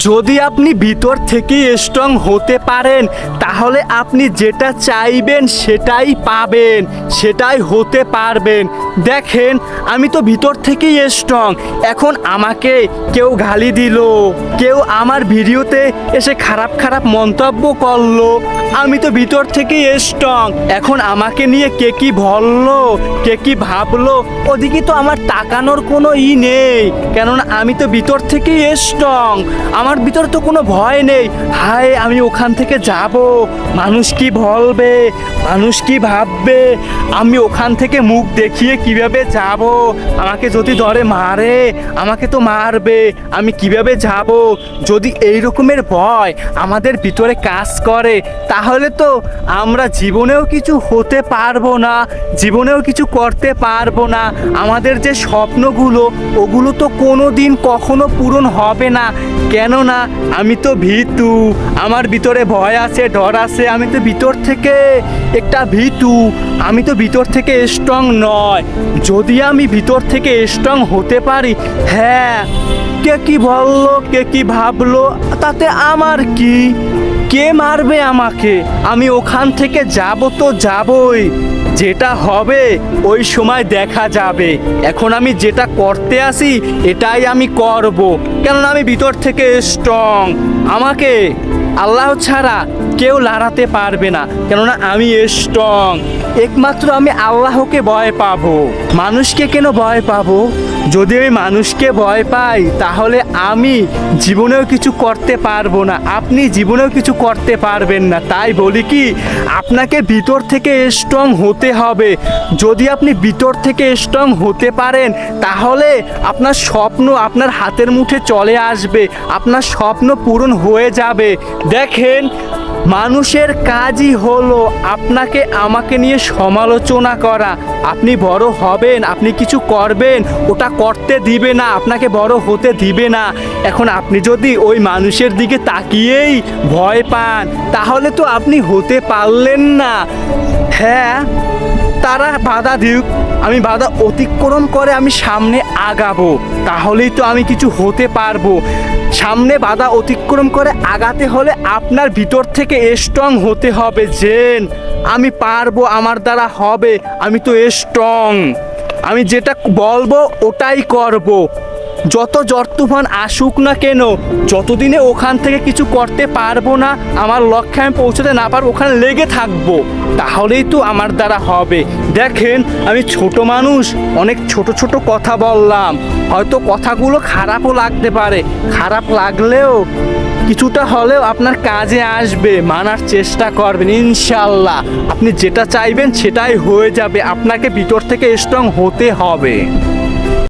যদি আপনি ভিতর থেকে স্ট্রং হতে পারেন তাহলে আপনি যেটা চাইবেন সেটাই পাবেন, সেটাই হতে পারবেন। দেখেন আমি তো ভিতর থেকেই স্ট্রং। এখন আমাকে কেউ গালি দিল, কেউ আমার ভিডিওতে এসে খারাপ খারাপ মন্তব্য করলো, আমি তো ভিতর থেকেই স্ট্রং। এখন আমাকে নিয়ে কে কি বললো, কে কি ভাবলো, ওদিকে তো আমার তাকানোর কোনো নেই, কেননা আমি তো ভিতর থেকেই স্ট্রং। আমার ভিতর তো কোনো ভয় নেই। হায় আমি ওখান থেকে যাব, মানুষ কি বলবে, মানুষ কি ভাববে, আমি ওখান থেকে মুখ দেখিয়ে কিভাবে যাব, আমাকে যদি ধরে মারে আমাকে তো মারবে, আমি কিভাবে যাব। যদি এই রকমের ভয় আমাদের ভিতরে কাজ করে তাহলে তো আমরা জীবনেও কিছু হতে পারবো না, জীবনেও কিছু করতে পারবো না। আমাদের যে স্বপ্নগুলো ওগুলো তো কোনো দিন কখনো পূরণ হবে না, কেননা আমি তো ভীতু, আমার ভিতরে ভয় আছে, ডর আছে, আমি তো ভিতর থেকে একটা ভীতু, আমি তো ভিতর থেকে স্ট্রং নয়। যদি আমি ভিতর থেকে স্ট্রং হতে পারি, হ্যাঁ কে কি বললো, কে কি ভাবলো তাতে আমার কি, কে মারবে আমাকে, আমি ওখান থেকে যাব তো যাবই, যেটা হবে ওই সময় দেখা যাবে। এখন আমি যেটা করতে আসি এটাই আমি করব, কেননা আমি ভিতর থেকে স্ট্রং। আমাকে আল্লাহ ছাড়া কেউ লড়াতে পারবে না, কেননা আমি স্ট্রং। একমাত্র আমি আল্লাহকে ভয় পাবো, মানুষকে কেন ভয় পাবো? যদি আমি মানুষকে ভয় পাই তাহলে আমি জীবনেও কিছু করতে পারবো না, আপনি জীবনেও কিছু করতে পারবেন না। তাই বলি কি, আপনাকে ভিতর থেকে স্ট্রং হতে হবে। যদি আপনি ভিতর থেকে স্ট্রং হতে পারেন তাহলে আপনার স্বপ্ন আপনার হাতের মুঠে চলে আসবে, আপনার স্বপ্ন পূরণ হয়ে যাবে। দেখেন মানুষের কাজই হলো আপনাকে আমাকে নিয়ে সমালোচনা করা। আপনি বড় হবেন, আপনি কিছু করবেন, ওটা করতে দিবে না, আপনাকে বড় হতে দিবে না। এখন আপনি যদি ওই মানুষের দিকে তাকিয়েই ভয় পান তাহলে তো আপনি হতে পারলেন না। হ্যাঁ তারা বাধা দিক, আমি বাধা অতিক্রম করে আমি সামনে আগাবো, তাহলেই তো আমি কিছু হতে পারবো। সামনে বাধা অতিক্রম করে আগাতে হলে আপনার ভিতর থেকে স্ট্রং হতে হবে, যে আমি পারবো, আমার দ্বারা হবে, আমি তো স্ট্রং, আমি যেটা বলবো ওটাই করব। যত ঝড় তুফান আসুক না কেন, যতদিনে ওখান থেকে কিছু করতে পারবো না, আমার লক্ষ্যে আমি পৌঁছতে না পারবো, ওখানে লেগে থাকবো, তাহলেই তো আমার দ্বারা হবে। দেখেন আমি ছোট মানুষ, অনেক ছোট ছোট কথা বললাম, হয়তো কথাগুলো খারাপও লাগতে পারে, খারাপ লাগলেও কিছুটা হলেও আপনার কাজে আসবে, মানার চেষ্টা করবেন, ইনশাল্লাহ আপনি যেটা চাইবেন সেটাই হয়ে যাবে। আপনাকে ভিতর থেকে স্ট্রং হতে হবে।